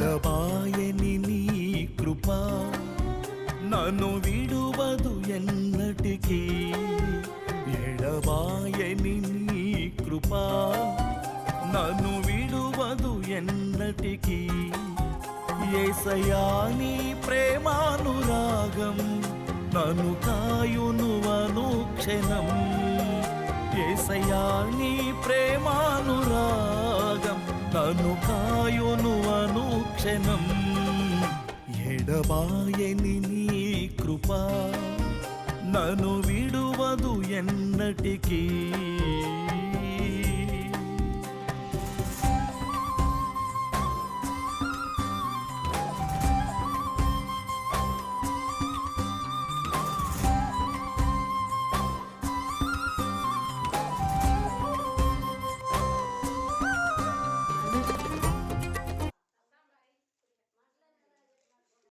ఎడబాయని నీ కృప నన్ను విడువదు ఎన్నటికీ. ఎడబాయని నీ కృప నన్ను విడువదు ఎన్నటికీ. యేసయ్యా నీ ప్రేమానురాగం నన్ను కాయును అనుక్షణం. యేసయ్యా నీ ప్రేమానురాగం నన్ను కాయును అనుక్షణం. ఎడబాయని నీ కృప నన్ను విడువదు ఎన్నటికీ.